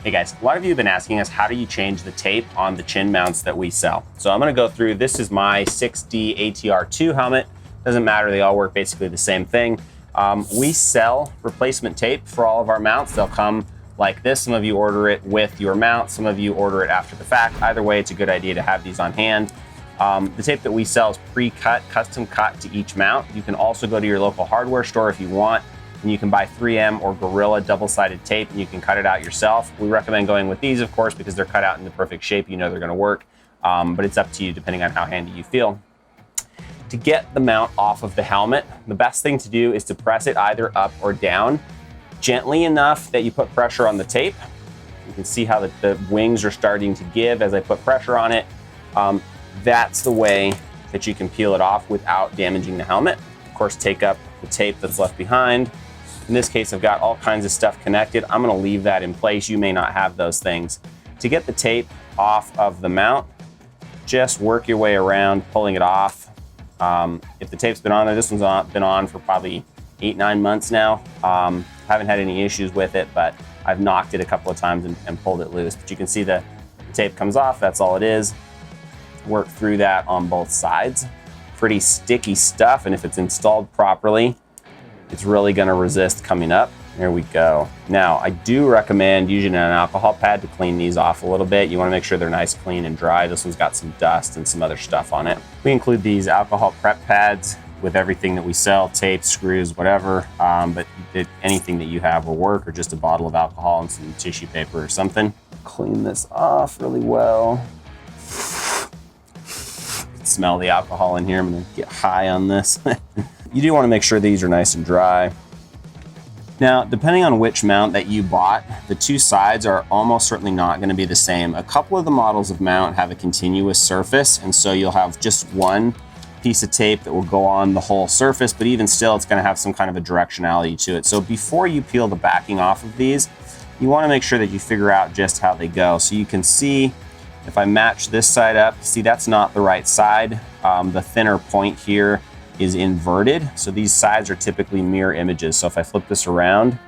Hey guys, a lot of you have been asking us, how do you change the tape on the chin mounts that we sell? So I'm gonna go through, this is my 6D ATR2 helmet. Doesn't matter, they all work basically the same thing. We sell replacement tape for all of our mounts. They'll come like this. Some of you order it with your mount, some of you order it after the fact. Either way, it's a good idea to have these on hand. The tape that we sell is pre-cut, custom cut to each mount. You can also go to your local hardware store if you want, and you can buy 3M or Gorilla double-sided tape and you can cut it out yourself. We recommend going with these, of course, because they're cut out in the perfect shape. You know they're gonna work, but it's up to you depending on how handy you feel. To get the mount off of the helmet, the best thing to do is to press it either up or down, gently enough that you put pressure on the tape. You can see how the wings are starting to give as I put pressure on it. That's the way that you can peel it off without damaging the helmet. Of course, take up the tape that's left behind. In this case, I've got all kinds of stuff connected. I'm gonna leave that in place. You may not have those things. To get the tape off of the mount, just work your way around, pulling it off. If the tape's been on there, this one's been on for probably 8-9 months now. Haven't had any issues with it, but I've knocked it a couple of times and pulled it loose. But you can see the tape comes off, that's all it is. Work through that on both sides. Pretty sticky stuff, and if it's installed properly, it's really gonna resist coming up. There we go. Now, I do recommend using an alcohol pad to clean these off a little bit. You wanna make sure they're nice, clean, and dry. This one's got some dust and some other stuff on it. We include these alcohol prep pads with everything that we sell, tape, screws, whatever, but anything that you have will work, or just a bottle of alcohol and some tissue paper or something. Clean this off really well. Smell the alcohol in here. I'm gonna get high on this. You do wanna make sure these are nice and dry. Now, depending on which mount that you bought, the two sides are almost certainly not gonna be the same. A couple of the models of mount have a continuous surface, and so you'll have just one piece of tape that will go on the whole surface, but even still, it's gonna have some kind of a directionality to it. So before you peel the backing off of these, you wanna make sure that you figure out just how they go. So you can see, if I match this side up, see that's not the right side. The thinner point here is inverted. So these sides are typically mirror images. So if I flip this around,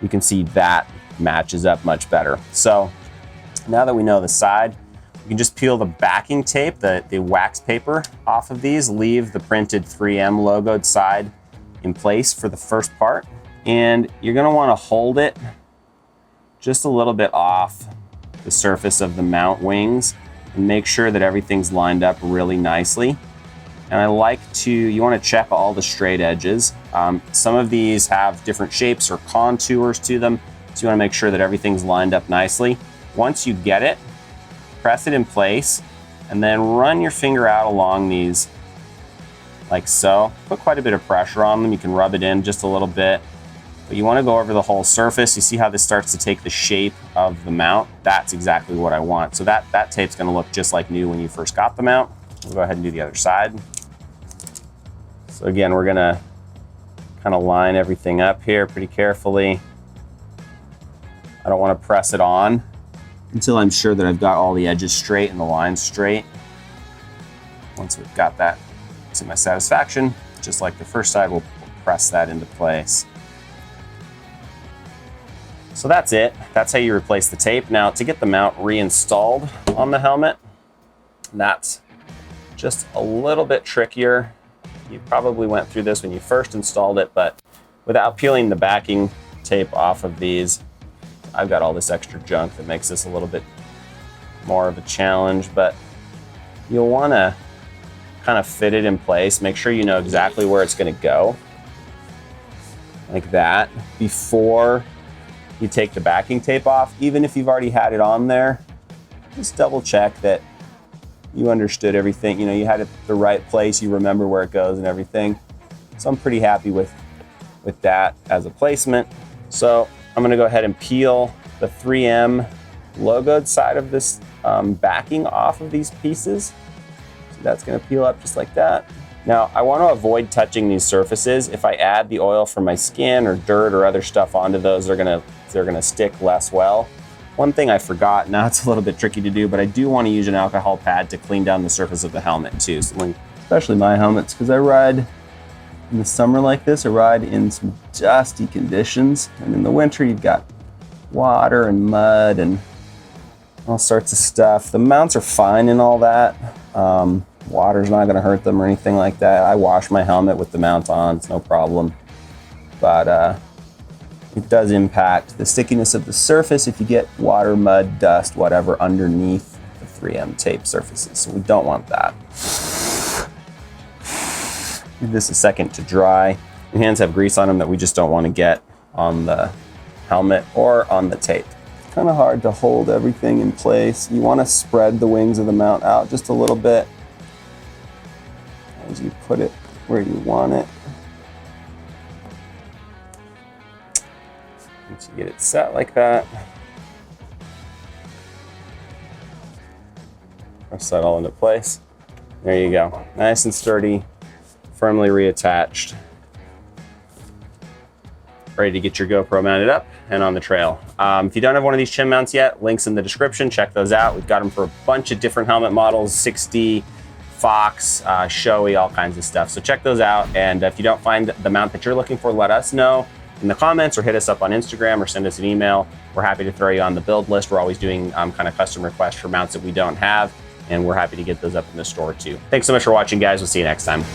you can see that matches up much better. So now that we know the side, you can just peel the backing tape, the wax paper off of these, leave the printed 3M logoed side in place for the first part. And you're gonna wanna hold it just a little bit off the surface of the mount wings and make sure that everything's lined up really nicely. And I like to, you wanna check all the straight edges. Some of these have different shapes or contours to them, so you wanna make sure that everything's lined up nicely. Once you get it, press it in place, and then run your finger out along these like so. Put quite a bit of pressure on them. You can rub it in just a little bit. But you want to go over the whole surface. You see how this starts to take the shape of the mount? That's exactly what I want. So that tape's going to look just like new when you first got the mount. We'll go ahead and do the other side. So again, we're going to kind of line everything up here pretty carefully. I don't want to press it on until I'm sure that I've got all the edges straight and the lines straight. Once we've got that to my satisfaction, just like the first side, we'll press that into place. So that's it. That's how you replace the tape. Now, to get the mount reinstalled on the helmet, that's just a little bit trickier. You probably went through this when you first installed it, but without peeling the backing tape off of these, I've got all this extra junk that makes this a little bit more of a challenge, but you'll want to kind of fit it in place. Make sure you know exactly where it's going to go, like that, before you take the backing tape off. Even if you've already had it on there, just double check that you understood everything. You know, you had it the right place, you remember where it goes and everything. So I'm pretty happy with that as a placement. So I'm gonna go ahead and peel the 3M logoed side of this backing off of these pieces. So that's gonna peel up just like that. Now, I want to avoid touching these surfaces. If I add the oil from my skin or dirt or other stuff onto those, they're gonna stick less well. One thing I forgot, now it's a little bit tricky to do, but I do want to use an alcohol pad to clean down the surface of the helmet too. So especially my helmets, because I ride in the summer like this, I ride in some dusty conditions. And in the winter, you've got water and mud and all sorts of stuff. The mounts are fine and all that. Water's not gonna hurt them or anything like that. I wash my helmet with the mount on, it's no problem. But it does impact the stickiness of the surface if you get water, mud, dust, whatever underneath the 3M tape surfaces. So we don't want that. Give this a second to dry. Your hands have grease on them that we just don't want to get on the helmet or on the tape. It's kind of hard to hold everything in place. You want to spread the wings of the mount out just a little bit as you put it where you want it. Once you get it set like that, press that all into place. There you go. Nice and sturdy, firmly reattached. Ready to get your GoPro mounted up and on the trail. If you don't have one of these chin mounts yet, links in the description, check those out. We've got them for a bunch of different helmet models, 6D, Fox, Shoei, all kinds of stuff. So check those out. And if you don't find the mount that you're looking for, let us know in the comments or hit us up on Instagram or send us an email. We're happy to throw you on the build list. We're always doing kind of custom requests for mounts that we don't have, and we're happy to get those up in the store too. Thanks so much for watching, guys. We'll see you next time.